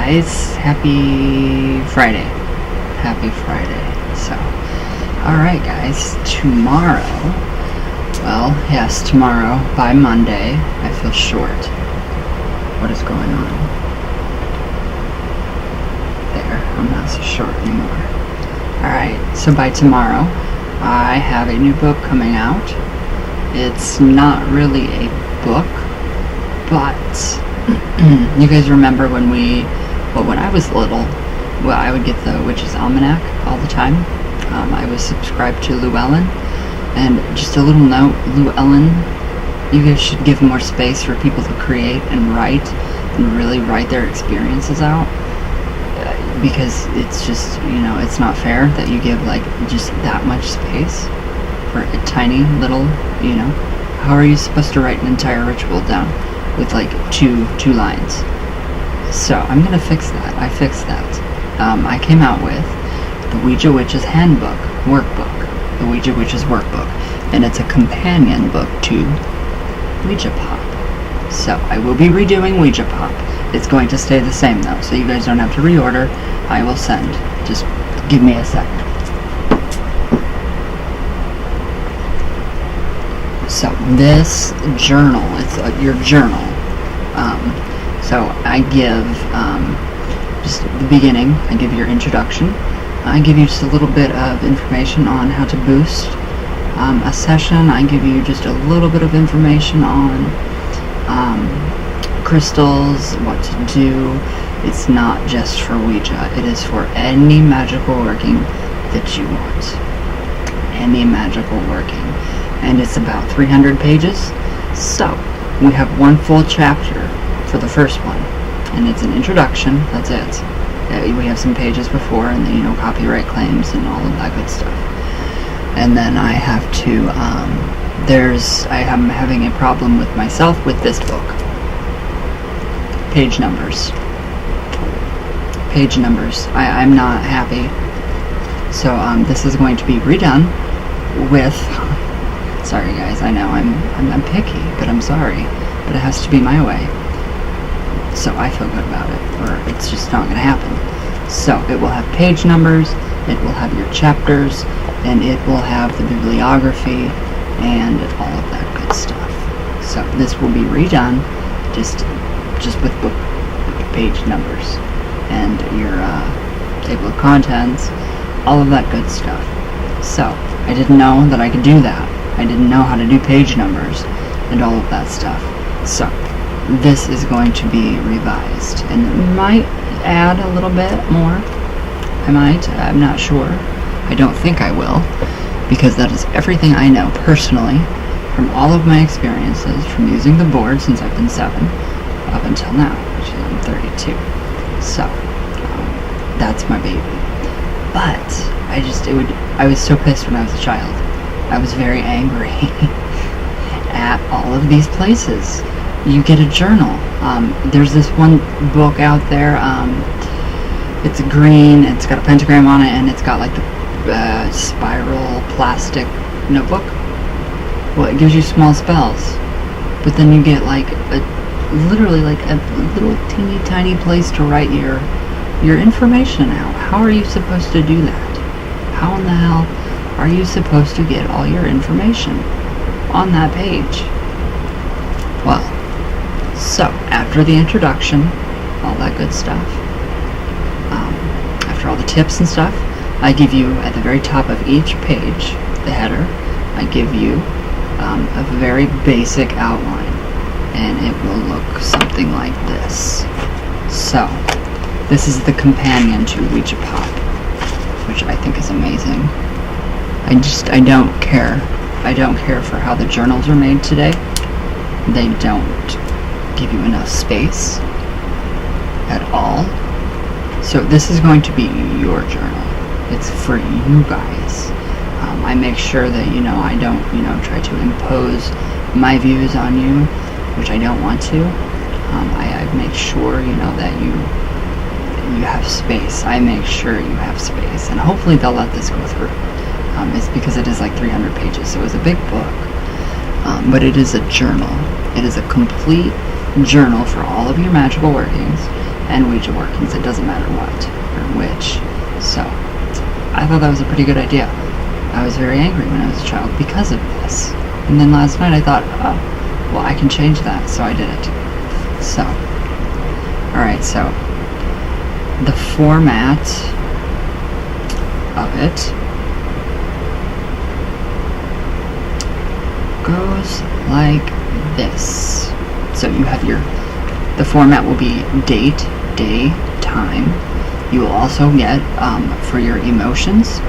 guys. Happy Friday. Happy Friday. So, alright guys, tomorrow, well, yes, tomorrow, by Monday, I feel short. What is going on? There, I'm not so short anymore. Alright, so by tomorrow, I have a new book coming out. It's not really a book, but you guys remember when I was little, well, I would get the Witch's Almanac all the time. I was subscribed to Llewellyn, and just a little note, Llewellyn, you guys should give more space for people to create and write, and really write their experiences out, because it's just, it's not fair that you give like just that much space for a tiny little, how are you supposed to write an entire ritual down with like two lines? So I'm gonna fix that. I fixed that. I came out with the Ouija Witch's Handbook, Workbook, the Ouija Witch's Workbook, and it's a companion book to Ouija Pop. So I will be redoing Ouija Pop. It's going to stay the same though, so you guys don't have to reorder. I will send. Just give me a sec. So this journal, it's your journal. So I give just the beginning. I give your introduction. I give you just a little bit of information on how to boost a session. I give you just a little bit of information on crystals, what to do. It's not just for Ouija. It is for any magical working that you want. Any magical working. And it's about 300 pages. So we have one full chapter for the first one, and it's an introduction. That's it. We have some pages before, and then copyright claims and all of that good stuff. And then I have to I am having a problem with myself with this book. Page numbers. I'm not happy. So this is going to be redone with. Sorry guys, I know I'm picky, but I'm sorry, but it has to be my way. So I feel good about it, or it's just not going to happen. So it will have page numbers, it will have your chapters, and it will have the bibliography and all of that good stuff. So this will be redone, just with book page numbers and your table of contents, all of that good stuff. So I didn't know that I could do that. I didn't know how to do page numbers and all of that stuff. So this is going to be revised, and it might add a little bit more. I'm not sure. I don't think I will, because that is everything I know personally from all of my experiences from using the board since I've been 7 up until now, which is I'm 32. So that's my baby. But I was so pissed when I was a child. I was very angry at all of these places. You get a journal. There's this one book out there. It's green. It's got a pentagram on it, and it's got like the spiral plastic notebook. Well, it gives you small spells, but then you get like literally like a little teeny tiny place to write your information out. How are you supposed to do that? How in the hell are you supposed to get all your information on that page? Well, so after the introduction, all that good stuff, after all the tips and stuff, I give you at the very top of each page, the header, I give you a very basic outline, and it will look something like this. So this is the companion to Ouija Pop, which I think is amazing. I don't care. I don't care for how the journals are made today. They don't give you enough space at all. So this is going to be your journal. It's for you guys. I make sure that, I don't, try to impose my views on you, which I don't want to. I make sure, that you have space. I make sure you have space. And hopefully they'll let this go through. It's because it is like 300 pages, so it's a big book. But it is a journal. It is a complete journal for all of your magical workings, and Ouija workings. It doesn't matter what or which. So I thought that was a pretty good idea. I was very angry when I was a child because of this. And then last night I thought, oh, well, I can change that. So I did it. So, alright, so the format of it goes like this. So you have the format will be date, day, time. You will also get, for your emotions,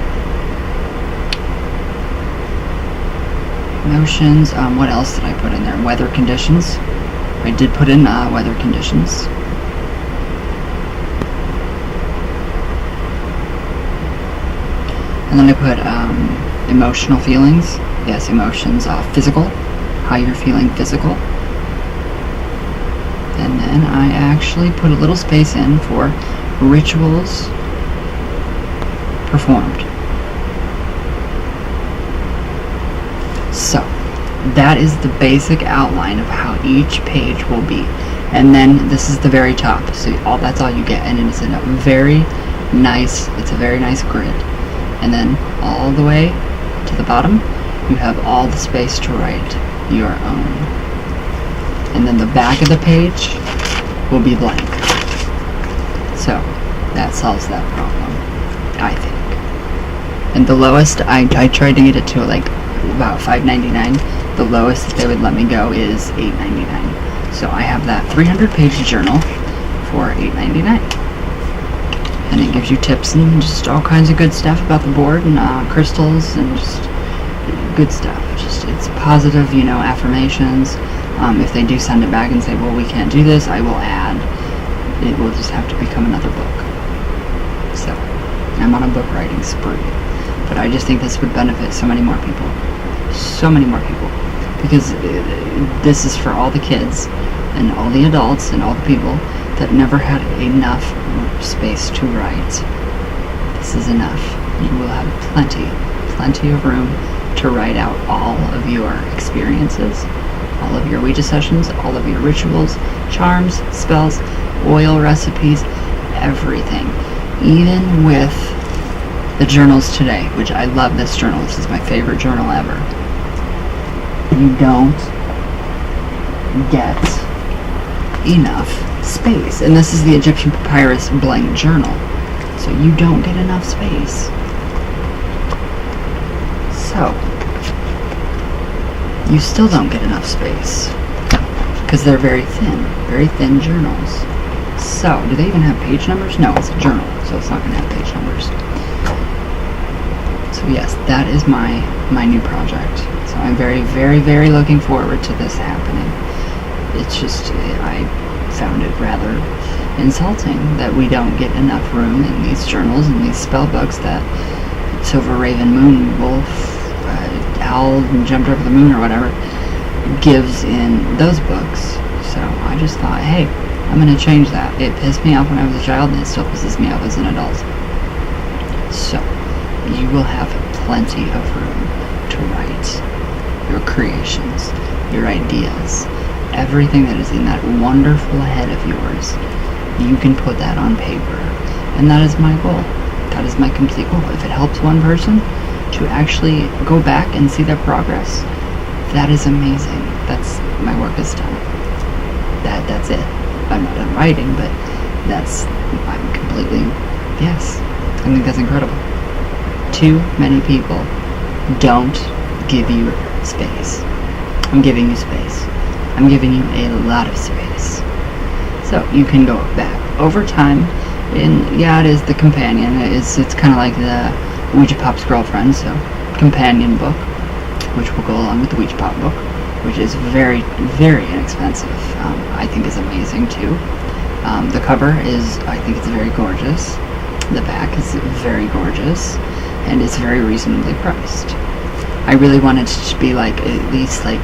what else did I put in there? Weather conditions. I did put in weather conditions. And then I put emotional feelings. Yes, emotions. Physical. How you're feeling physical. And then I actually put a little space in for rituals performed. So, that is the basic outline of how each page will be. And then this is the very top. So that's all you get. And it's a very nice grid. And then all the way to the bottom, you have all the space to write your own. And then the back of the page will be blank. So that solves that problem, I think. And the lowest, I tried to get it to like about $5.99. The lowest that they would let me go is $8.99. So I have that 300-page journal for $8.99. And it gives you tips and just all kinds of good stuff about the board and crystals and just good stuff. Just it's positive, affirmations. If they do send it back and say, well, we can't do this, I will add. It will just have to become another book. So I'm on a book writing spree. But I just think this would benefit so many more people. So many more people. Because this is for all the kids and all the adults and all the people that never had enough space to write. This is enough. You will have plenty of room to write out all of your experiences, all of your Ouija sessions, all of your rituals, charms, spells, oil recipes, everything. Even with the journals today, which I love this journal. This is my favorite journal ever. You don't get enough space. And this is the Egyptian Papyrus blank journal. So you don't get enough space. So you still don't get enough space because they're very thin journals. So do they even have page numbers? No, it's a journal, so it's not going to have page numbers. So yes, that is my new project. So I'm very looking forward to this happening. It's just, I found it rather insulting that we don't get enough room in these journals and these spell books that Silver Raven, Moon Wolf, Owl Jumped Over the Moon or whatever gives in those books. So I just thought, hey, I'm going to change that. It pissed me off when I was a child and it still pisses me off as an adult. So you will have plenty of room to write your creations, your ideas, everything that is in that wonderful head of yours. You can put that on paper. And that is my goal. That is my complete goal. If it helps one person to actually go back and see their progress, that is amazing. My work is done. That's it. I'm not done writing, but I'm completely, yes. I think that's incredible. Too many people don't give you space. I'm giving you space. I'm giving you a lot of space. So you can go back over time. And yeah, it is the companion. It's kind of like the Ouija Pop's girlfriend, so companion book, which will go along with the Ouija Pop book, which is very inexpensive. I think is amazing too. The cover is, I think it's very gorgeous. The back is very gorgeous, and it's very reasonably priced. I really wanted it to be like at least like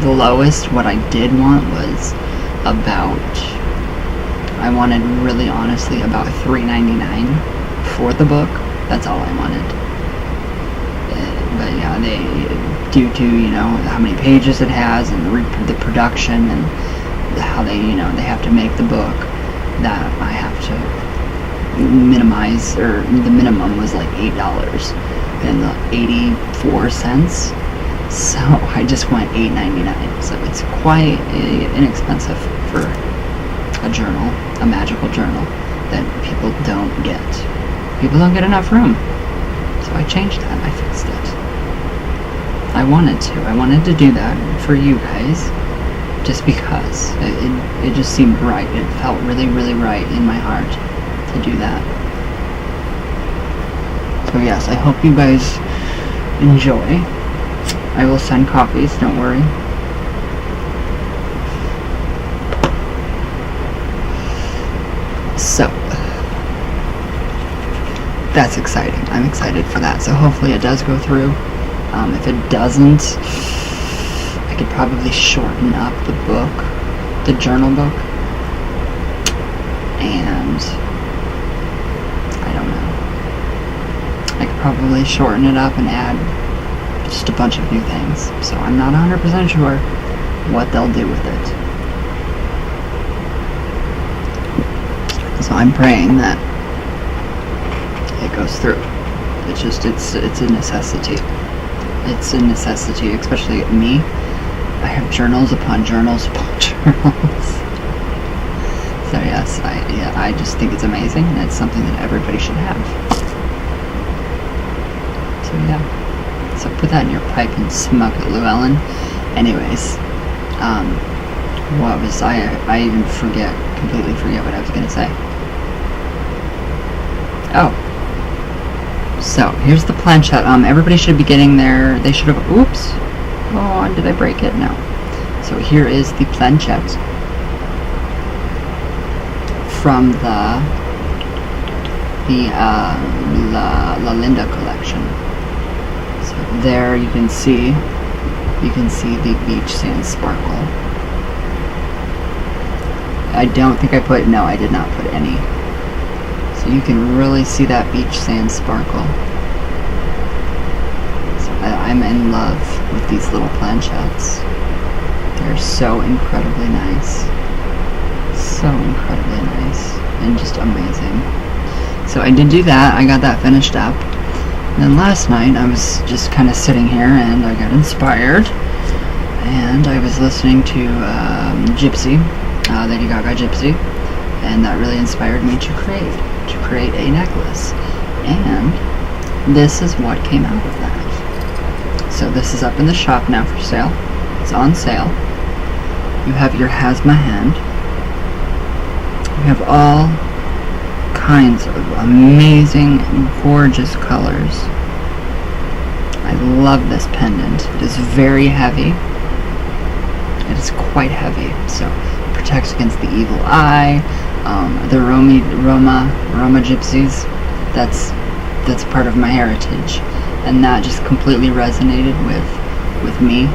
the lowest. What I did want was I wanted really honestly about $3.99 for the book. That's all I wanted. But yeah, due to how many pages it has and the production and how they have to make the book, that I have to minimize, or the minimum was like $8 and the 84 cents. So I just went $8.99. So it's quite inexpensive for a journal, a magical journal that people don't get. People don't get enough room. So I changed that. I fixed it. I wanted to do that for you guys, just because it just seemed right. It felt really, really right in my heart to do that. So yes, I hope you guys enjoy. I will send copies, don't worry. So that's exciting. I'm excited for that. So hopefully it does go through. If it doesn't, I could probably shorten up the book, the journal book, and I don't know. I could probably shorten it up and add just a bunch of new things. So I'm not 100% sure what they'll do with it. So I'm praying that it goes through. It's just, it's a necessity. It's a necessity, especially me. I have journals upon journals upon journals. So yes, I just think it's amazing, and it's something that everybody should have. So yeah. So put that in your pipe and smoke it, Llewellyn. Anyways, what was I even completely forget what I was gonna say. Oh. So, here's the planchette. Everybody should be getting their, they should have, oops. Oh, did I break it? No. So here is the planchette from the La Linda collection. So there you can see the beach sand sparkle. I don't think I did not put any. So you can really see that beach sand sparkle. So I'm in love with these little planchettes. They're so incredibly nice. So incredibly nice. And just amazing. So I did do that. I got that finished up. And then last night I was just kind of sitting here and I got inspired. And I was listening to Gypsy, Lady Gaga Gypsy. And that really inspired me to create a necklace. And this is what came out of that. So this is up in the shop now for sale. It's on sale. You have your Hasma hand. You have all kinds of amazing, gorgeous colors. I love this pendant. It is very heavy. It is quite heavy. So it protects against the evil eye. The Roma gypsies, that's part of my heritage, and that just completely resonated with me.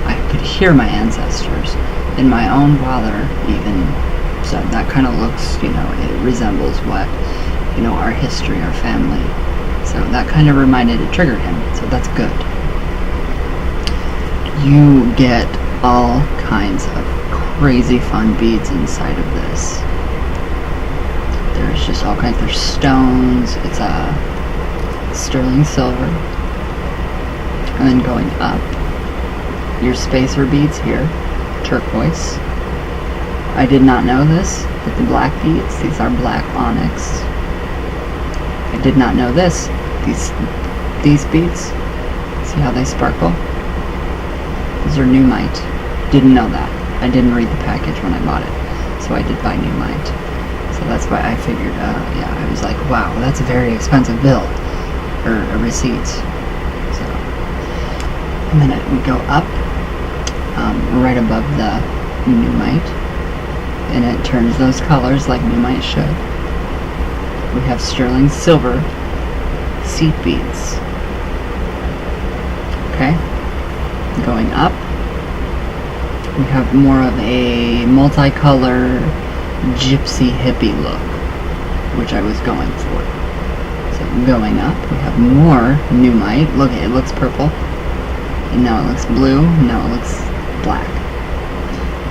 I could hear my ancestors in my own father even, so that kind of looks, it resembles what, our history, our family, so that kind of it triggered him, so that's good. You get all kinds of crazy fun beads inside of this. There's just all kinds. There's stones. It's sterling silver. And then going up, your spacer beads here, turquoise. I did not know this, but the black beads, these are black onyx. I did not know this. These beads, see how they sparkle? These are Numite. Didn't know that. I didn't read the package when I bought it, so I did buy Numite. So that's why I figured, I was like, wow, that's a very expensive bill, or a receipt. So, and then we go up, right above the Numite, and it turns those colors like Numite should. We have sterling silver seed beads. Okay, going up, we have more of a multicolor gypsy hippie look, which I was going for. So going up, we have more Numite. Look, it looks purple, and now it looks blue, and now it looks black.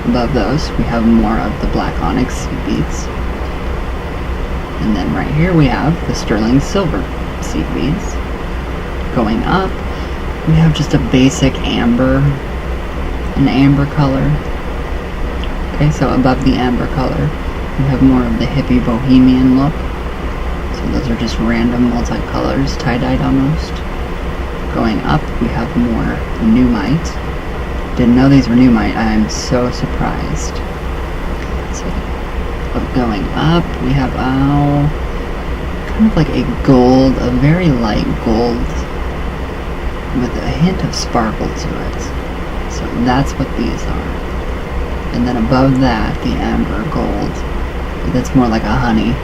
Above those, we have more of the black onyx beads. And then right here we have the sterling silver seed beads. Going up, we have just a basic amber, an amber color. Okay, so above the amber color, we have more of the hippie bohemian look. So those are just random multicolors, tie-dyed almost. Going up, we have more Numite. Didn't know these were Numite. I am so surprised. So, going up, we have kind of like a gold, a very light gold with a hint of sparkle to it. So that's what these are. And then above that, the amber gold. That's more like a honey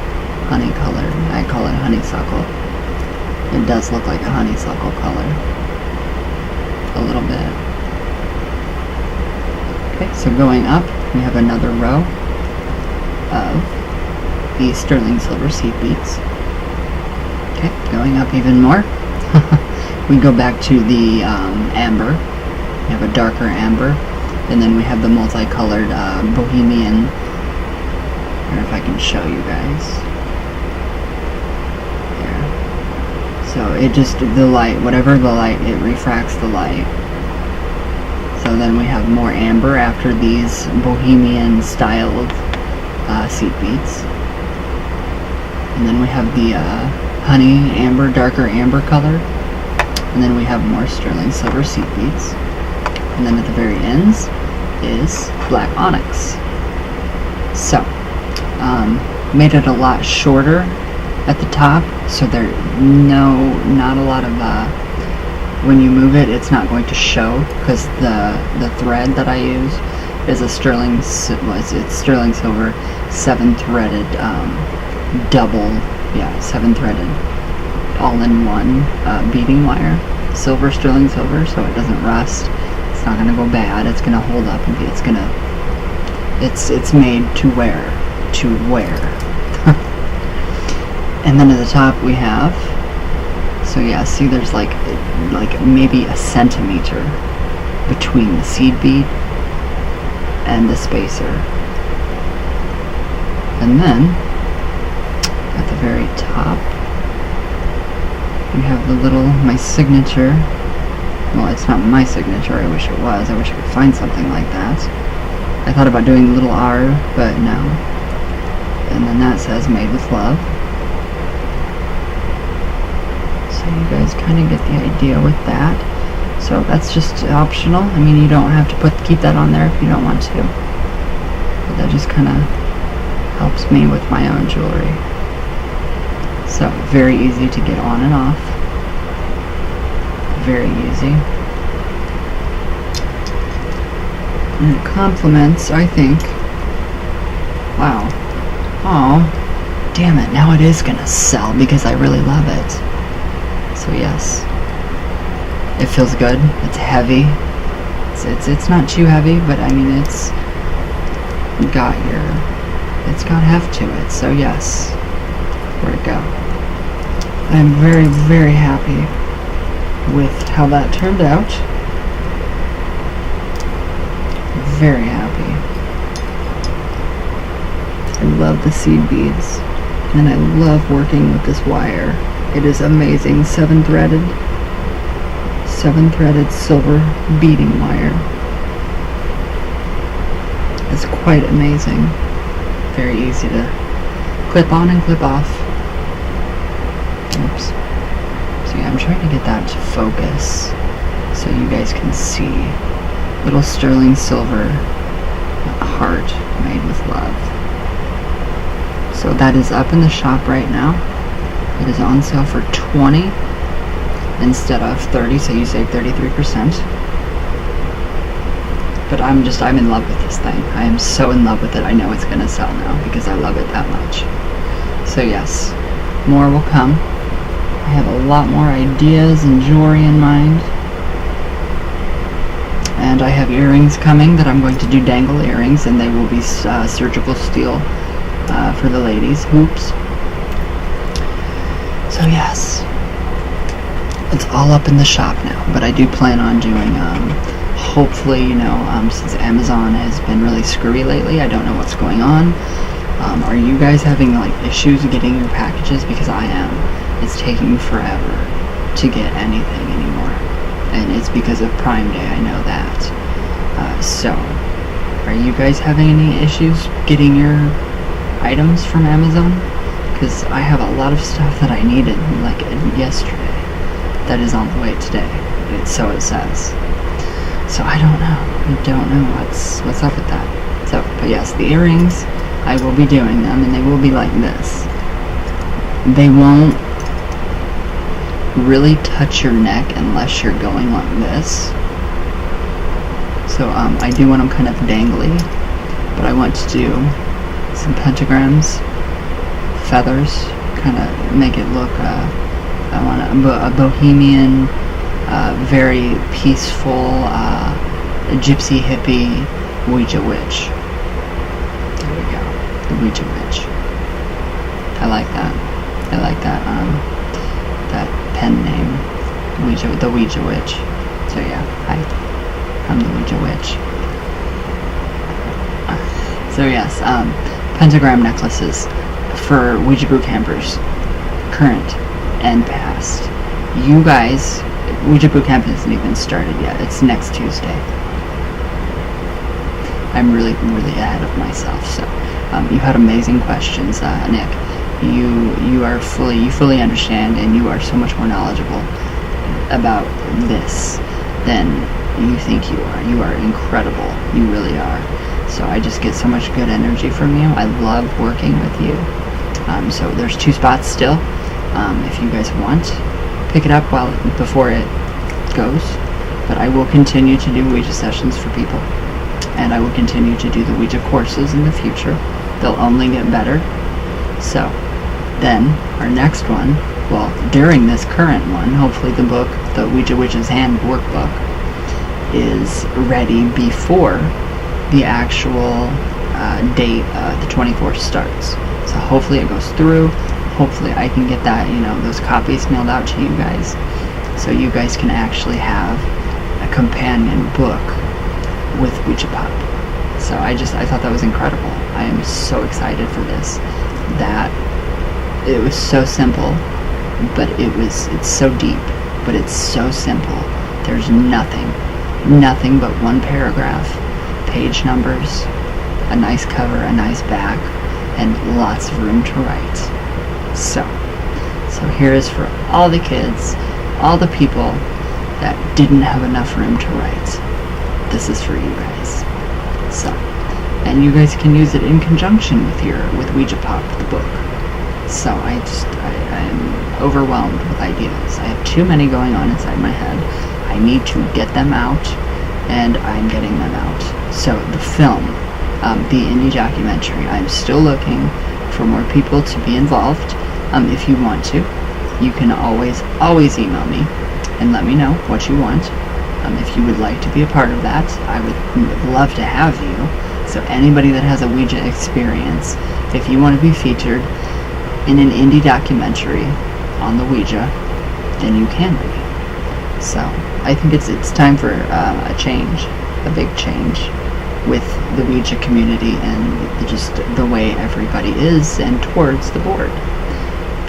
color. I call it honeysuckle. It does look like a honeysuckle color. A little bit. Okay, so going up, we have another row of the sterling silver seed beads. Okay, going up even more. We go back to the amber. We have a darker amber. And then we have the multicolored bohemian. I don't know if I can show you guys. There. So it just, the light, whatever the light, it refracts the light. So then we have more amber after these bohemian styled seed beads. And then we have the honey amber, darker amber color. And then we have more sterling silver seed beads. And then at the very ends is black onyx. So, made it a lot shorter at the top, so there not a lot of when you move it, it's not going to show, because the thread that I use is a sterling silver 7-threaded double, 7-threaded all-in-one beading wire, sterling silver, so it doesn't rust. It's not gonna go bad. It's gonna hold up and it's made to wear. And then at the top we have, so yeah, see there's like maybe a centimeter between the seed bead and the spacer. And then at the very top we have my signature. Well, it's not my signature. I wish it was. I wish I could find something like that. I thought about doing a little R, but no. And then that says made with love. So you guys kind of get the idea with that. So that's just optional. I mean, you don't have to keep that on there if you don't want to. But that just kind of helps me with my own jewelry. So very easy to get on and off. Very easy. And it complements, I think. Wow. Oh, damn it. Now it is gonna sell because I really love it. So yes. It feels good. It's heavy. It's not too heavy, but I mean it's got heft to it. So yes. Where'd it go? I'm very, very happy with how that turned out. Very happy. I love the seed beads, and I love working with this wire. It is amazing. 7-threaded silver beading wire. It's quite amazing. Very easy to clip on and clip off. Oops. So yeah, I'm trying to get that to focus so you guys can see. Little sterling silver heart made with love. So that is up in the shop right now. It is on sale for $20 instead of $30, so you save 33%. But I'm in love with this thing. I am so in love with it. I know it's gonna sell now because I love it that much. So yes, more will come. I have a lot more ideas and jewelry in mind. And I have earrings coming that I'm going to do dangle earrings, and they will be surgical steel for the ladies. Hoops. So yes, it's all up in the shop now, but I do plan on doing, hopefully, since Amazon has been really screwy lately, I don't know what's going on. Are you guys having like issues getting your packages? Because I am. It's taking forever to get anything anymore, and it's because of Prime Day, I know that. So, are you guys having any issues getting your items from Amazon? Because I have a lot of stuff that I needed like yesterday that is on the way today. So it says. So I don't know what's up with that. So, but yes, the earrings, I will be doing them, and they will be like this. They won't really touch your neck unless you're going like this. So I do want them kind of dangly, but I want to do some pentagrams, feathers, kind of make it look, I want a bohemian, very peaceful, gypsy hippie Ouija witch. There we go, the Ouija witch. I like that. That pen name, the Ouija witch. So yeah, hi, I'm the Ouija witch. So yes, pentagram necklaces for Ouija Book campers, current and past. You guys, Ouija Boot Camp hasn't even started yet. It's next Tuesday. I'm really ahead of myself. So, you had amazing questions, Nick. You fully understand, and you are so much more knowledgeable about this than you think you are. You are incredible. You really are. So I just get so much good energy from you. I love working with you. So there's 2 spots still. If you guys want, pick it up before it goes. But I will continue to do Ouija sessions for people, and I will continue to do the Ouija courses in the future. They'll only get better. So then our next one, well, during this current one, hopefully the book, the Ouija Witch's Hand Workbook, is ready before the actual date, the 24th starts. So hopefully it goes through. Hopefully I can get that, those copies mailed out to you guys, so you guys can actually have a companion book with Ouija Pop. So I thought that was incredible. I am so excited for this. That it was so simple, but it's so deep, but it's so simple. There's nothing but one paragraph, page numbers, a nice cover, a nice back, and lots of room to write. So here is for all the kids, all the people that didn't have enough room to write. This is for you guys. So, and you guys can use it in conjunction with Ouija Pop, the book. So I'm overwhelmed with ideas. I have too many going on inside my head. I need to get them out, and I'm getting them out. So the film, the indie documentary, I'm still looking for more people to be involved. If you want to, you can always email me and let me know what you want. If you would like to be a part of that, I would love to have you. So anybody that has a Ouija experience, if you want to be featured in an indie documentary on the Ouija, then you can be. So I think it's time for a change, a big change with the Ouija community and just the way everybody is and towards the board.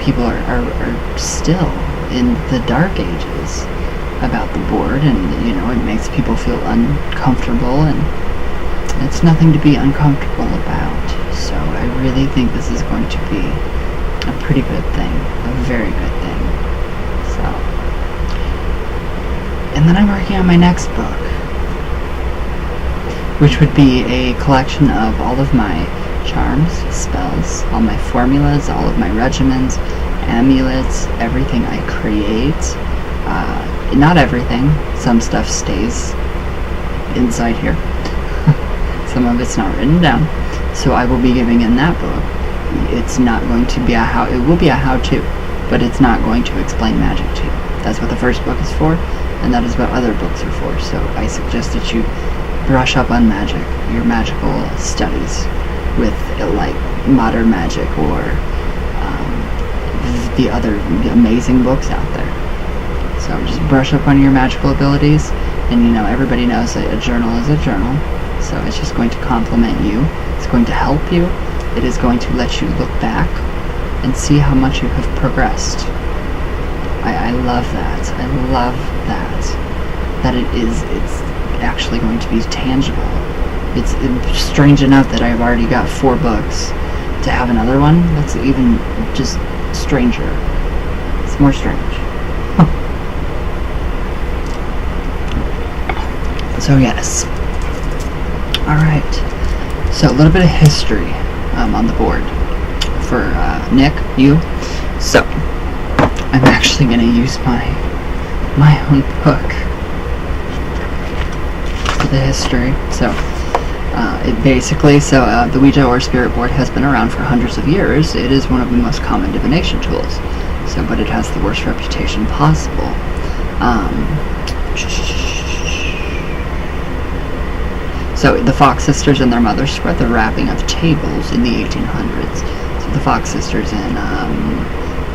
People are still in the dark ages about the board, and it makes people feel uncomfortable, and it's nothing to be uncomfortable about. So I really think this is going to be a pretty good thing, a very good thing. So, and then I'm working on my next book, which would be a collection of all of my charms, spells, all my formulas, all of my regimens, amulets, everything I create. Not everything. Some stuff stays inside here. Some of it's not written down. So I will be giving in that book. It's not going to be it will be a how-to, but it's not going to explain magic to you. That's what the first book is for, and that is what other books are for. So I suggest that you brush up on magic, your magical studies, with like modern magic or the other amazing books out there. So just brush up on your magical abilities, and everybody knows that a journal is a journal, so it's just going to complement you. It's going to help you, It is going to let you look back and see how much you have progressed. I love that. I love that. That it's actually going to be tangible. It's strange enough that I've already got 4 books. To have another one, that's even just stranger. It's more strange. So yes. Alright. So a little bit of history on the board for Nick, you. So I'm actually going to use my own book for the history. So it basically, the Ouija or Spirit board has been around for hundreds of years. It is one of the most common divination tools. So, but it has the worst reputation possible. So the Fox sisters and their mother spread the wrapping of tables in the 1800s. So the Fox sisters in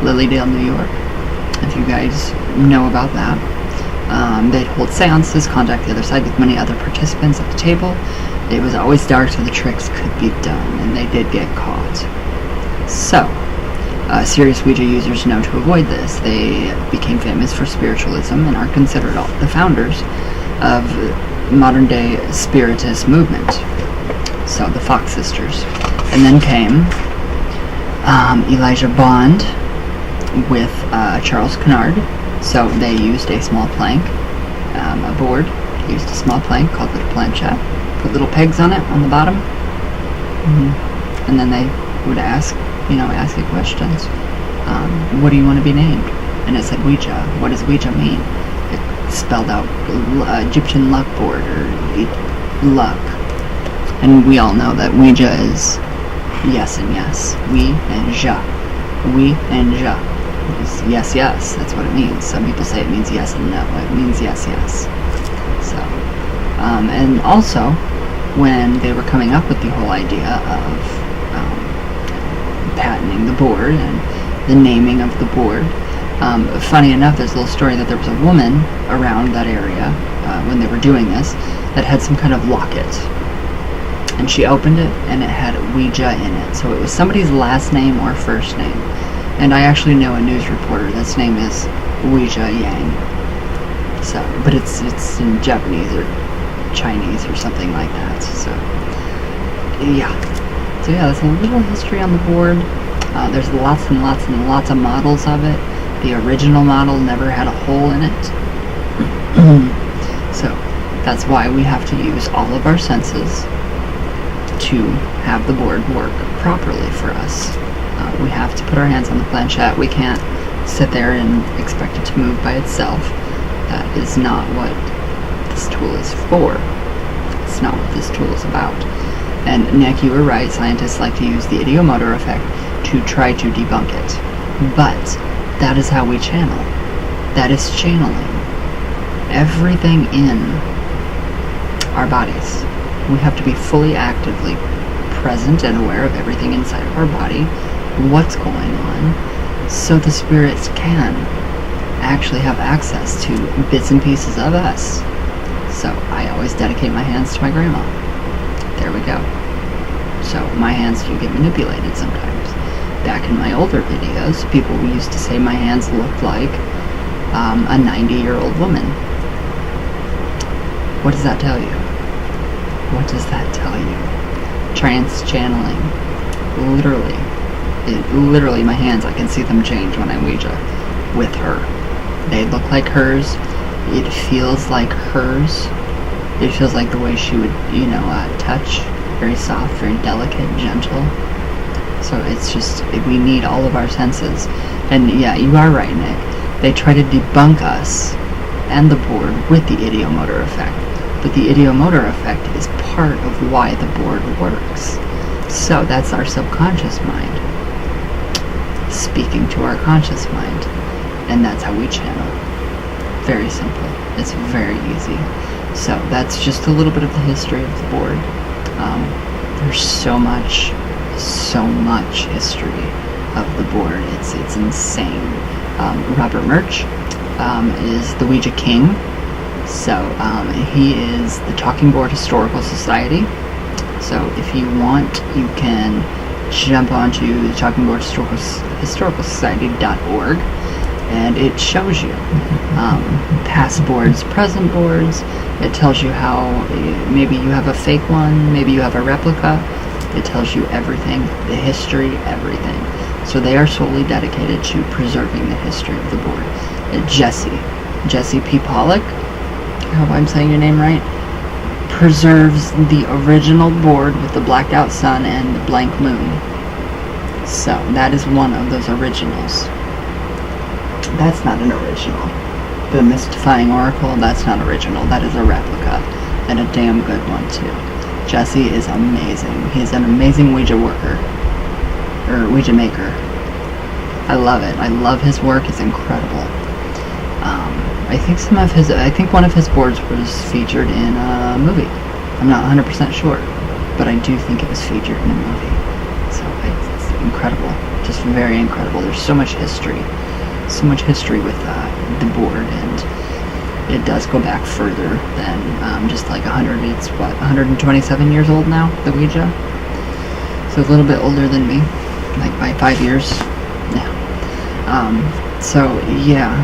Lilydale, New York, if you guys know about that. They'd hold seances, contact the other side with many other participants at the table. It was always dark, so the tricks could be done, and they did get caught. So, serious Ouija users know to avoid this. They became famous for spiritualism and are considered the founders of modern-day spiritist movement. So, the Fox sisters. And then came Elijah Bond with Charles Kennard. So, they used a small plank, a board, used a small plank called the planchette. Put little pegs on it on the bottom, and then they would ask you questions. What do you want to be named? And it said Ouija. What does Ouija mean? It spelled out Egyptian luck board or luck. And we all know that Ouija is yes and yes. Oui and ja. Oui and ja. It's yes, yes. That's what it means. Some people say it means yes and no. It means yes, yes. So. And also, when they were coming up with the whole idea of patenting the board and the naming of the board, funny enough, there's a little story that there was a woman around that area when they were doing this that had some kind of locket. And she opened it, and it had Ouija in it. So it was somebody's last name or first name. And I actually know a news reporter that's name is Ouija Yang. So, but it's in Japanese or Chinese or something like that. So yeah, that's a little history on the board. There's lots and lots and lots of models of it. The original model never had a hole in it. So that's why we have to use all of our senses to have the board work properly for us. We have to put our hands on the planchette. We can't sit there and expect it to move by itself. That is not what this tool is for. It's not what this tool is about. And Nick, you were right, scientists like to use the ideomotor effect to try to debunk it. But that is how we channel. That is channeling. Everything in our bodies. We have to be fully actively present and aware of everything inside of our body, what's going on, so the spirits can actually have access to bits and pieces of us. So I always dedicate my hands to my grandma. There we go. So my hands do get manipulated sometimes. Back in my older videos, people used to say my hands looked like a 90-year-old woman. What does that tell you? What does that tell you? Trance channeling. Literally my hands, I can see them change when I Ouija with her. They look like hers. It feels like hers. It feels like the way she would, touch. Very soft, very delicate, gentle. So it's just, we need all of our senses. And yeah, you are right, Nick. They try to debunk us and the board with the ideomotor effect. But the ideomotor effect is part of why the board works. So that's our subconscious mind speaking to our conscious mind. And that's how we channel. Very simple. It's very easy. So that's just a little bit of the history of the board. There's so much history of the board. It's insane. Robert Murch is the Ouija King. So he is the Talking Board Historical Society. So if you want, you can jump onto the Talking Board Historical Society.org, and it shows you past boards, present boards. It tells you how maybe you have a fake one, maybe you have a replica. It tells you everything, the history, everything. So they are solely dedicated to preserving the history of the board. Jesse P. Pollock, I hope I'm saying your name right, preserves the original board with the blacked out sun and the blank moon. So that is one of those originals. That's not an original. The Mystifying Oracle, that's not original. That is a replica, and a damn good one too. Jesse is amazing. He's an amazing Ouija worker, or Ouija maker. I love it. I love his work. It's incredible. I think one of his boards was featured in a movie. I'm not 100% sure, but I do think it was featured in a movie. So it's incredible. Just very incredible. There's so much history. So much history with the board, and it does go back further than just like 100. It's 127 years old now, the Ouija. So it's a little bit older than me, like by 5 years. Yeah. So yeah,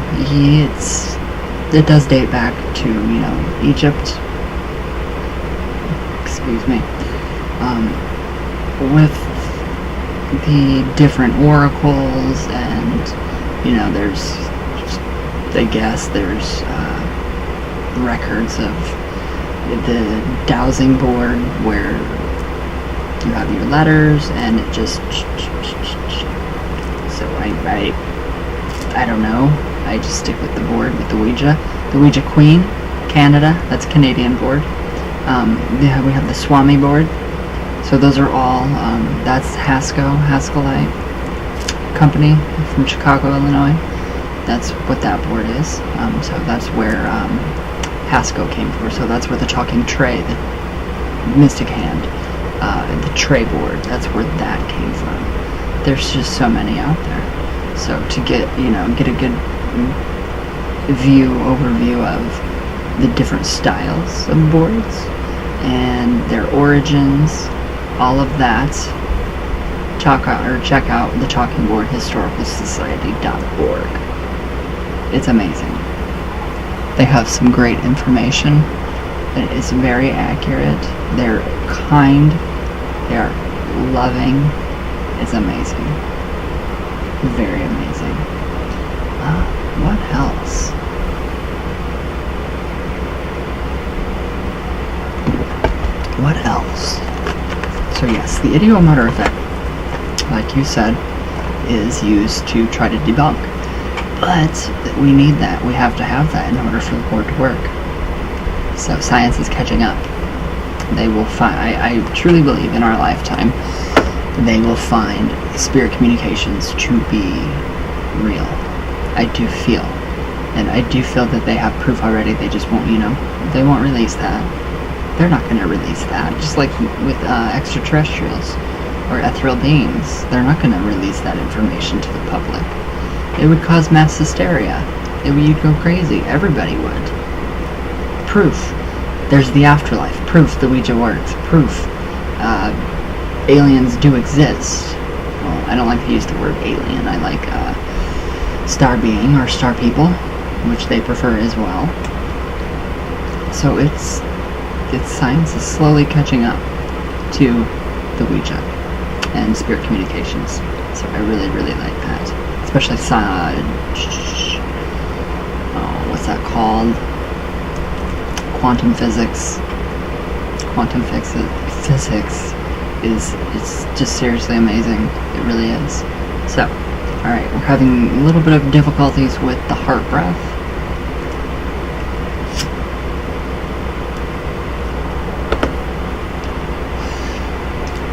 it does date back to Egypt. Excuse me. With the different oracles and. There's records of the dowsing board where you have your letters and it just. So I don't know. I just stick with the board, with the Ouija. The Ouija Queen, Canada, that's a Canadian board. We have the Swami board. So those are all, that's Haskellite Company from Chicago, Illinois. That's what that board is. So that's where Haskell came from. So that's where the talking tray, the mystic hand, the tray board, that's where that came from. There's just so many out there. So to get a good overview of the different styles of boards and their origins, all of that, check out the Talking Board Historical Society.org. It's amazing. They have some great information. It is very accurate. They're kind. They're loving. It's amazing. Very amazing. What else? What else? So yes, the ideomotor effect, like you said, is used to try to debunk. But we need that. We have to have that in order for the board to work. So science is catching up. They will find, I truly believe in our lifetime, they will find spirit communications to be real. I do feel. And I do feel that they have proof already. They just won't, they won't release that. They're not going to release that. Just like with extraterrestrials or ethereal beings, they're not going to release that information to the public. It would cause mass hysteria. You'd go crazy. Everybody would. Proof. There's the afterlife. Proof the Ouija works. Proof aliens do exist. Well, I don't like to use the word alien. I like star being or star people, which they prefer as well. So it's science is slowly catching up to the Ouija and spirit communications. So I really, really like that. Especially what's that called? Quantum physics. Quantum physics it's just seriously amazing. It really is. So, alright, we're having a little bit of difficulties with the heart breath.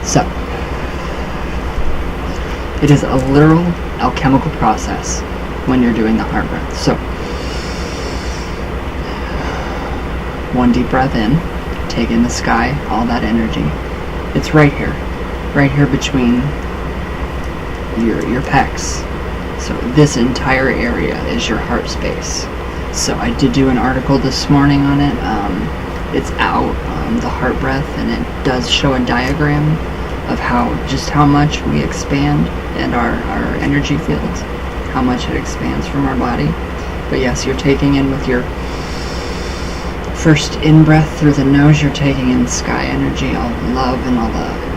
So, it is a literal alchemical process when you're doing the heart breath. So, one deep breath in, take in the sky, all that energy. It's right here between your pecs. So this entire area is your heart space. So I did do an article this morning on it. It's out, the heart breath, and it does show a diagram of how much we expand and our energy fields, how much it expands from our body. But yes, you're taking in with your first in-breath through the nose, you're taking in sky energy, all the love and all the,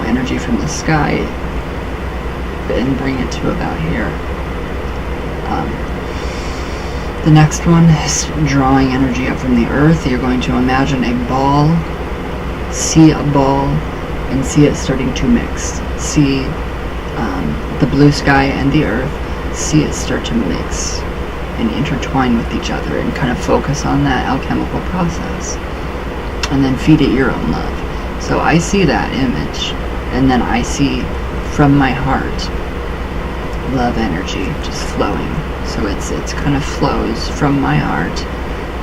energy from the sky, and bring it to about here. The next one is drawing energy up from the earth. You're going to imagine a ball, see a ball, and see it starting to mix. See the blue sky and the earth, see it start to mix and intertwine with each other, and kind of focus on that alchemical process. And then feed it your own love. So I see that image, and then I see from my heart love energy just flowing. So it's kind of flows from my heart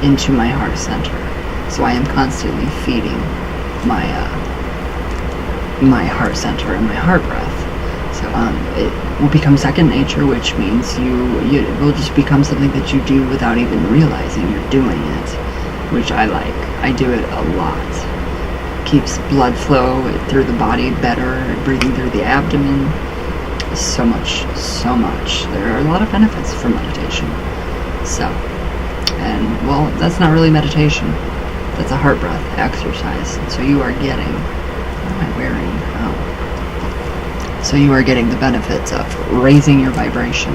into my heart center. So I am constantly feeding my heart center and my heart breath. So it will become second nature, which means it will just become something that you do without even realizing you're doing it, which I like. I do it a lot. Keeps blood flow through the body better, breathing through the abdomen. So much. There are a lot of benefits for meditation. So, and well, that's not really meditation. That's a heart breath exercise. So you are getting, what am I wearing? Oh. So you are getting the benefits of raising your vibration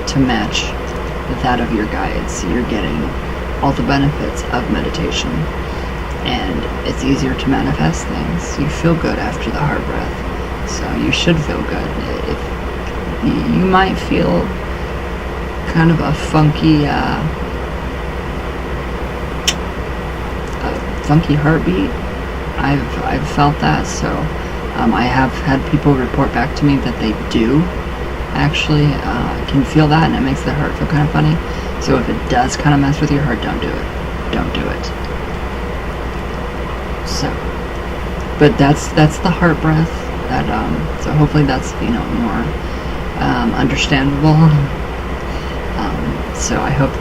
to match that of your guides. You're getting all the benefits of meditation. And it's easier to manifest things. You feel good after the heart breath. So you should feel good. If you might feel kind of a funky heartbeat. I've felt that. So I have had people report back to me that they do actually can feel that, and it makes their heart feel kind of funny. So if it does kind of mess with your heart, don't do it. Don't do it. So, but that's the heart breath. That so hopefully that's more understandable. So I hope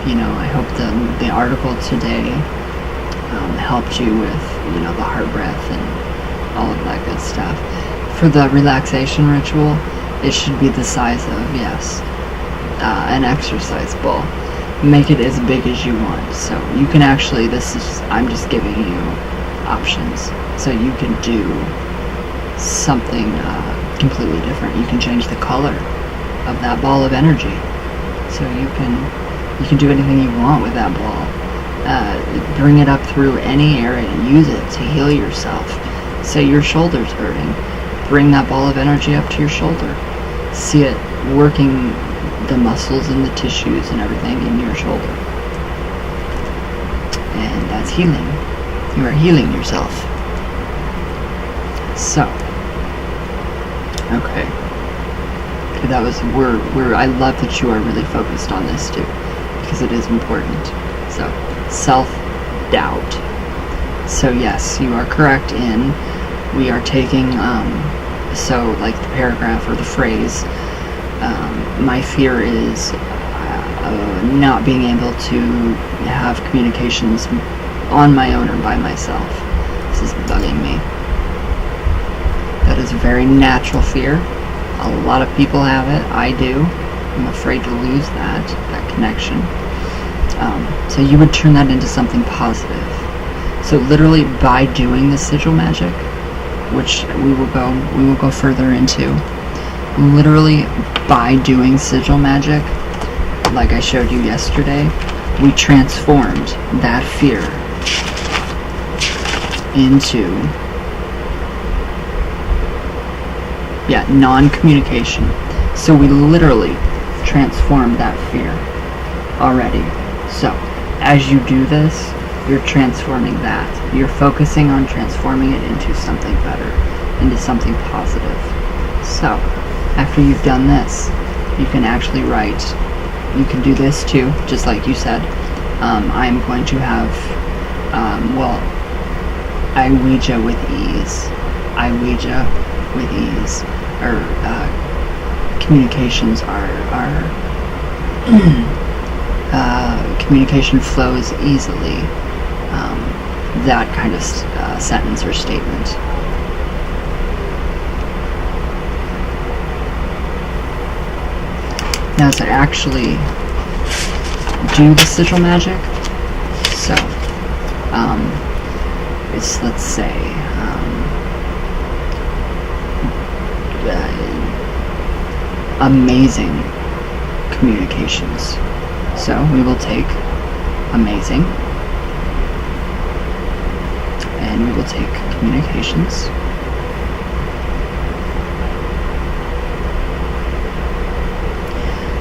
the article today helped you with the heart breath and all of that good stuff. For the relaxation ritual, it should be the size of an exercise ball. Make it as big as you want. So you can actually, I'm just giving you options. So you can do something completely different. You can change the color of that ball of energy. So you can do anything you want with that ball. Bring it up through any area and use it to heal yourself. Say your shoulder's hurting. Bring that ball of energy up to your shoulder. See it working the muscles and the tissues and everything in your shoulder. And that's healing. You are healing yourself. So, okay, that was I love that you are really focused on this too, because it is important. So, self-doubt. So yes, you are correct in, we are taking, so like the paragraph or the phrase, my fear is not being able to have communications on my own or by myself. This is bugging me. That is a very natural fear. A lot of people have it. I do. I'm afraid to lose that connection. So you would turn that into something positive. So literally by doing the sigil magic, which we will go further into, literally by doing sigil magic, like I showed you yesterday, we transformed that fear into non-communication. So we literally transformed that fear already. So as you do this, you're transforming that. You're focusing on transforming it into something better, into something positive. So after you've done this, you can actually write. You can do this too, just like you said. I'm going to have I Ouija with ease. I Ouija with ease. Or communications are communication flows easily. That kind of sentence or statement. Now to actually do the sigil magic, so it's, let's say, amazing communications. So we will take amazing, and we will take communications.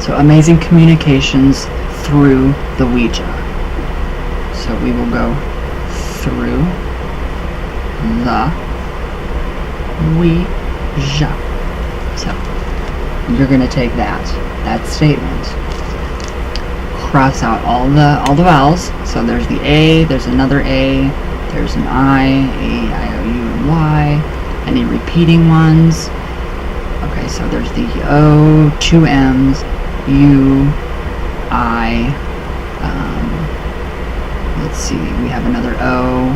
So amazing communications through the Ouija. So we will go through the Ouija. So you're going to take that statement, cross out all the vowels. So there's the A, there's another A, there's an I, A, I, O, U, and Y. Any repeating ones? Okay, so there's the O, two M's, U, I. Let's see, we have another O.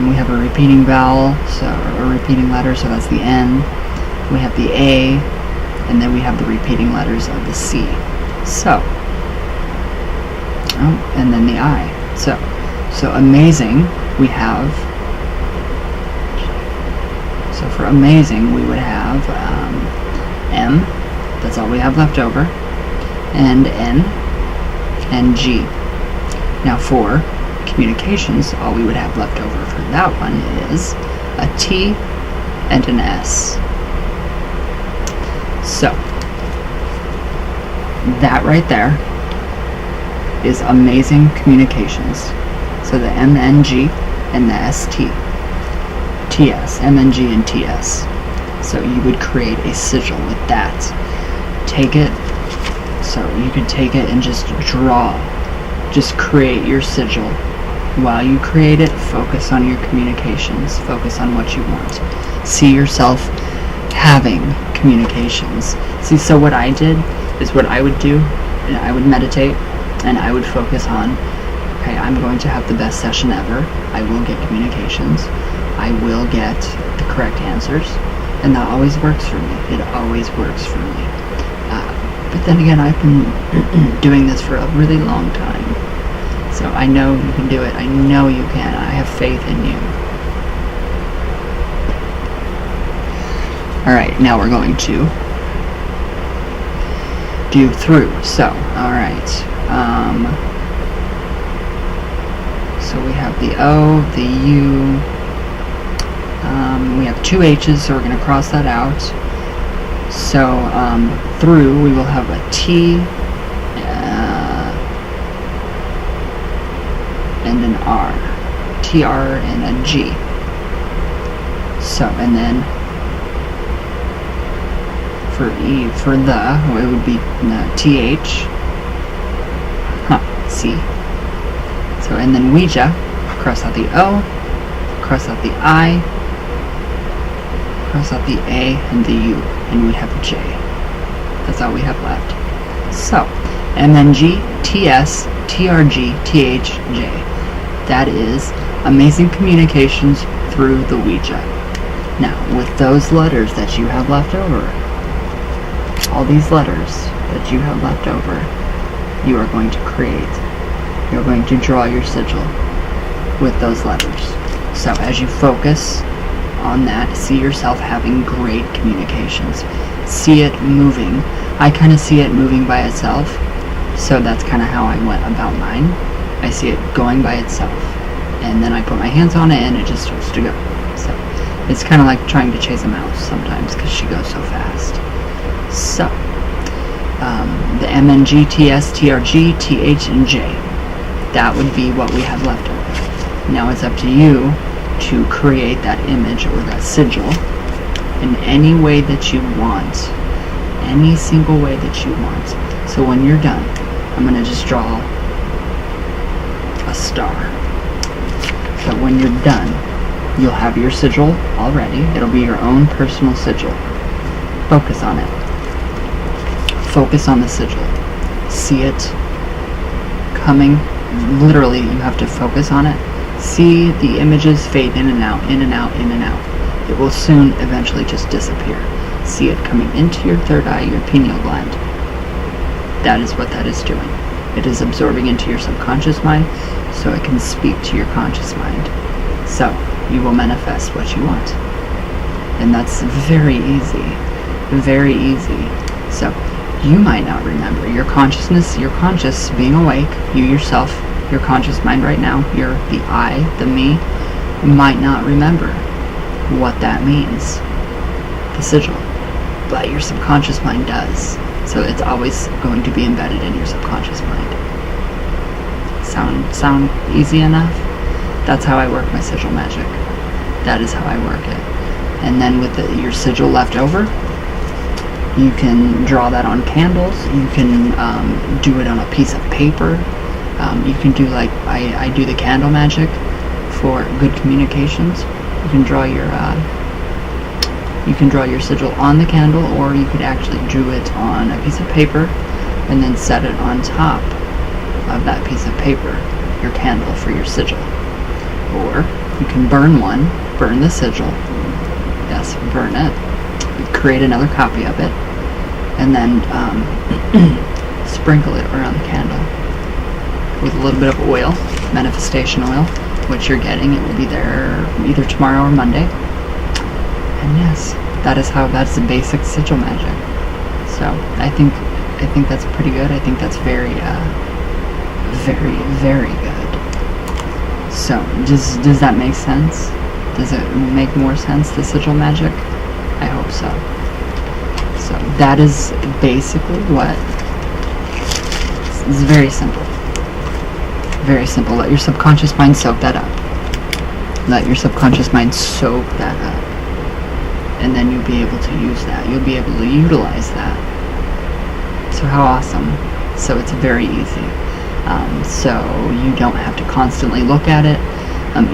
We have a repeating vowel, so a repeating letter, so that's the N. We have the A, and then we have the repeating letters of the C. So, and then the I. So amazing, we have, so for amazing, we would have M, that's all we have left over, and N, and G. Now for communications, all we would have left over for that one is a T and an S. So, that right there is amazing communications. So the MNG and the ST. TS, MNG and TS. So you would create a sigil with that. Take it, so you could take it and just draw. Just create your sigil. While you create it, focus on your communications. Focus on what you want. See yourself having communications. See, so what I did is what I would do, and I would meditate, and I would focus on, okay, I'm going to have the best session ever. I will get communications. I will get the correct answers. And that always works for me. It always works for me. But then again, I've been doing this for a really long time. So I know you can do it. I know you can. I have faith in you. Alright, now we're going to do through. So, alright. So we have the O, the U. We have two H's, so we're going to cross that out. So, through, we will have a T and an R. TR and a G. So, and then for E, for the, it would be TH. C. So, and then Ouija, cross out the O, cross out the I, cross out the A and the U, and we have a J. That's all we have left. So, MNG, TS, TRG, TH, J. That is amazing communications through the Ouija. Now, with those letters that you have left over, all these letters that you have left over, you are going to create. You're going to draw your sigil with those letters. So as you focus on that, see yourself having great communications. See it moving. I kind of see it moving by itself, so that's kind of how I went about mine. I see it going by itself, and then I put my hands on it and it just starts to go. So it's kind of like trying to chase a mouse sometimes because she goes so fast. So the MNG, TS, TRG, TH, and J. That would be what we have left over. Now it's up to you to create that image or that sigil in any way that you want. Any single way that you want. So when you're done, I'm going to just draw a star. So when you're done, you'll have your sigil already. It'll be your own personal sigil. Focus on it. Focus on the sigil. See it coming. Literally, you have to focus on it. See the images fade in and out, in and out, in and out. It will soon eventually just disappear. See it coming into your third eye, your pineal gland. That is what that is doing. It is absorbing into your subconscious mind so it can speak to your conscious mind. So you will manifest what you want. And that's very easy. Very easy. So you might not remember. Your consciousness, your conscious being awake, you yourself, your conscious mind right now, the I, the me, might not remember what that means, the sigil. But your subconscious mind does. So it's always going to be embedded in your subconscious mind. Sound easy enough? That's how I work my sigil magic. That is how I work it. And then with your sigil left over, you can draw that on candles. You can do it on a piece of paper. You can do like I do the candle magic for good communications. You can draw your sigil on the candle, or you could actually do it on a piece of paper and then set it on top of that piece of paper, your candle for your sigil. Or you can burn the sigil. Yes, burn it. Create another copy of it, and then sprinkle it around the candle with a little bit of oil, manifestation oil, which you're getting. It will be there either tomorrow or Monday. And yes, that's the basic sigil magic. So I think that's pretty good. I think that's very, very, very good. So does that make sense? Does it make more sense, the sigil magic? I hope so. So that is basically what. It's very simple. Very simple. Let your subconscious mind soak that up. Let your subconscious mind soak that up. And then you'll be able to use that. You'll be able to utilize that. So how awesome. So it's very easy. So you don't have to constantly look at it.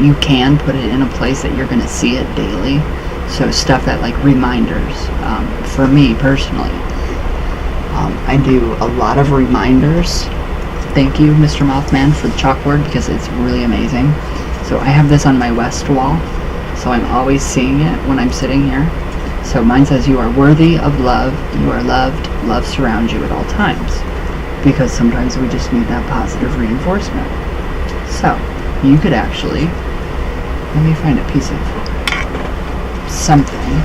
You can put it in a place that you're going to see it daily. So stuff that like reminders. For me personally, I do a lot of reminders. Thank you, Mr. Mothman, for the chalkboard, because it's really amazing. So I have this on my west wall. So I'm always seeing it when I'm sitting here. So mine says, you are worthy of love, you are loved, love surrounds you at all times. Because sometimes we just need that positive reinforcement. So you could actually, let me find a piece of something.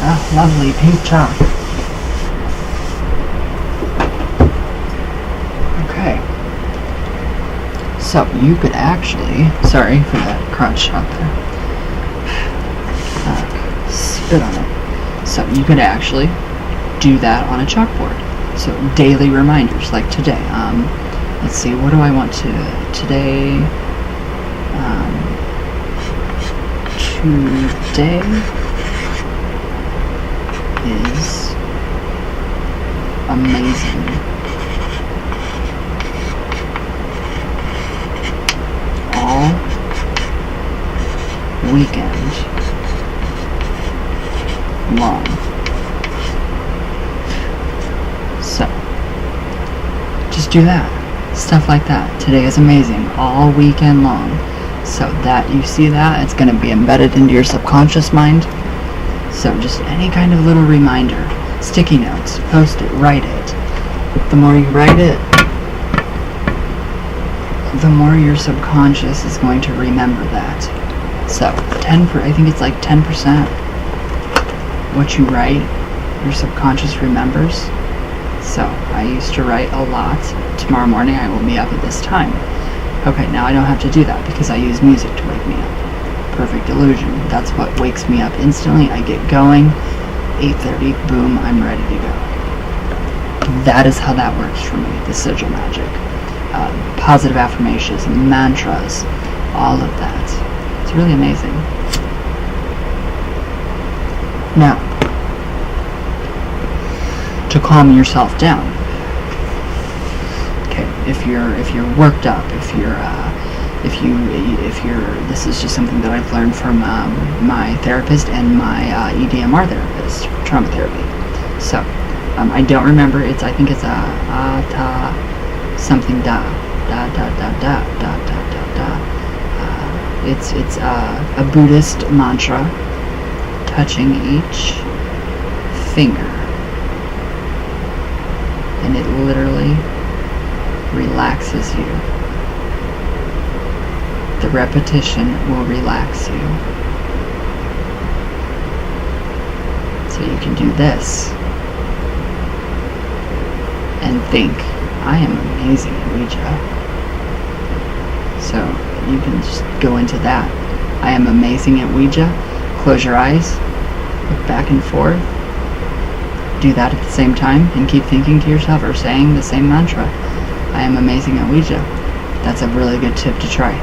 Ah, lovely pink chalk. Okay. So you could actually, sorry for that crotch shot there, spit on it. So you could actually do that on a chalkboard. So daily reminders, like today. Let's see, what do I want to, today, today is amazing. All weekend long. So just do that. Stuff like that. Today is amazing. All weekend long. So that you see that, it's going to be embedded into your subconscious mind. So just any kind of little reminder. Sticky notes. Post it. Write it. The more you write it, the more your subconscious is going to remember that. So I think it's like 10% what you write, your subconscious remembers. So I used to write a lot. Tomorrow morning I will be up at this time. Okay, now I don't have to do that because I use music to wake me up. Perfect illusion. That's what wakes me up instantly. I get going. 8:30, boom, I'm ready to go. That is how that works for me, the sigil magic. Positive affirmations, mantras, all of that. It's really amazing. Now, to calm yourself down. Okay, if you're worked up, if you're this is just something that I've learned from my therapist and my EDMR therapist, trauma therapy. So I don't remember. I think it's ta something da. It's a Buddhist mantra, touching each finger. And it literally relaxes you. The repetition will relax you. So you can do this and think, I am amazing at Ouija. So you can just go into that. I am amazing at Ouija. Close your eyes, look back and forth, do that at the same time, and keep thinking to yourself or saying the same mantra. I am amazing at Ouija. That's a really good tip to try.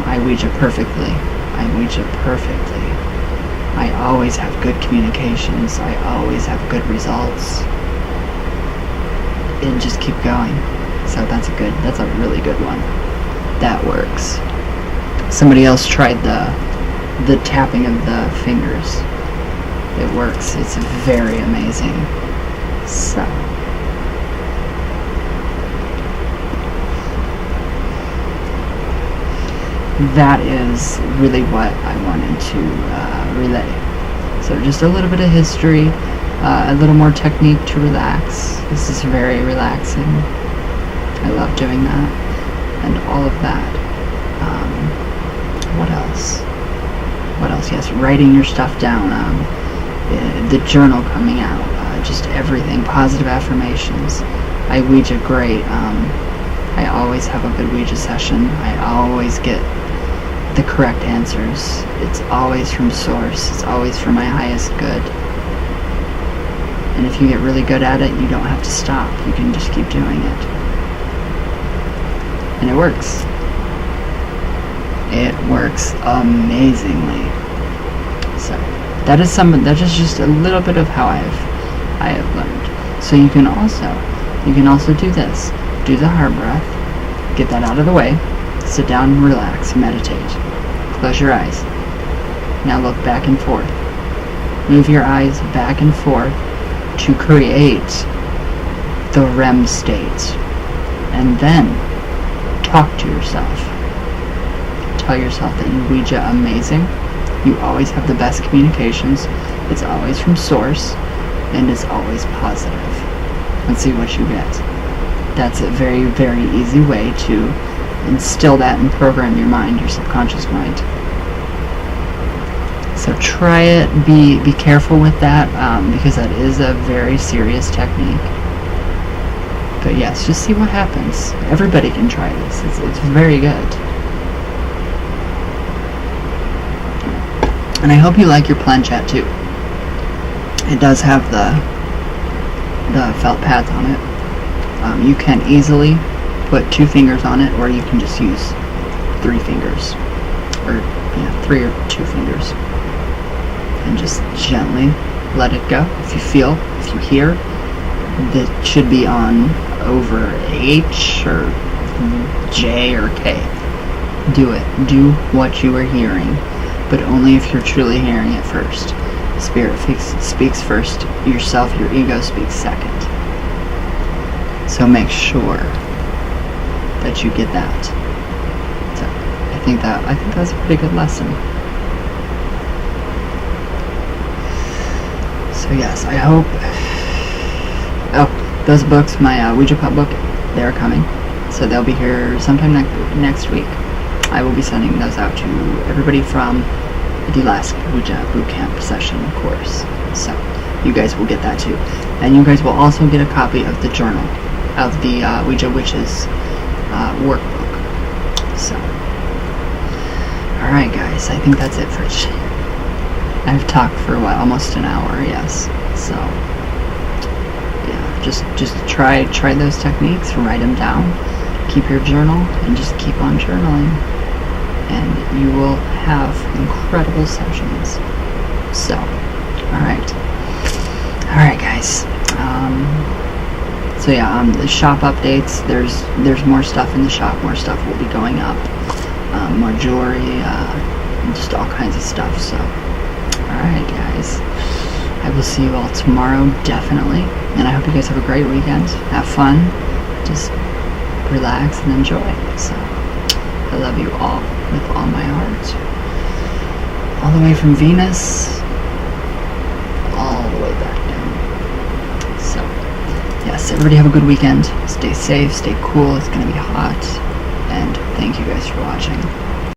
I Ouija perfectly. I Ouija perfectly. I always have good communications. I always have good results. And just keep going. So that's a really good one. That works. Somebody else tried the tapping of the fingers. It works. It's very amazing. So that is really what I wanted to relay. So just a little bit of history, a little more technique to relax. This is very relaxing. I love doing that, and all of that. What else? What else? Yes, writing your stuff down. The journal coming out. Just everything. Positive affirmations. I Ouija great. I always have a good Ouija session. I always get the correct answers. It's always from source. It's always for my highest good. And if you get really good at it, you don't have to stop. You can just keep doing it. And it works. It works amazingly. So that is just a little bit of how I have learned. So you can also do this. Do the heart breath. Get that out of the way. Sit down, relax, meditate. Close your eyes. Now look back and forth. Move your eyes back and forth to create the REM state. And then talk to yourself. Tell yourself that you Ouija amazing. You always have the best communications. It's always from source. And it's always positive. And see what you get. That's a very, very easy way to instill that and program your mind, your subconscious mind. So try it. Be careful with that, because that is a very serious technique. But yes, just see what happens. Everybody can try this. It's very good. And I hope you like your planchette too. It does have the felt pads on it. You can easily put 2 fingers on it, or you can just use 3 fingers, or 3 or 2 fingers, and just gently let it go. If you hear that should be on over H or J or K, do it. Do what you are hearing, but only if you're truly hearing it first. Spirit speaks first, yourself, your ego speaks second. So make sure that you get that. So I think that's a pretty good lesson. So yes, I hope. Oh, those books, my Ouija Pup book, they're coming. So they'll be here sometime next week. I will be sending those out to everybody from the last Ouija bootcamp session course. So you guys will get that too. And you guys will also get a copy of the journal of the Ouija Witches workbook. So, alright guys, I think that's it for today. I've talked for almost an hour, yes. So, yeah, just try those techniques, write them down, keep your journal, and just keep on journaling. And you will have incredible sessions. So, alright guys. So yeah, the shop updates, there's more stuff in the shop, more stuff will be going up, more jewelry, just all kinds of stuff. So, alright guys, I will see you all tomorrow, definitely, and I hope you guys have a great weekend, have fun, just relax and enjoy. So, I love you all with all my heart, all the way from Venus, all the way back down. yes, everybody have a good weekend. Stay safe, stay cool. It's going to be hot. And thank you guys for watching.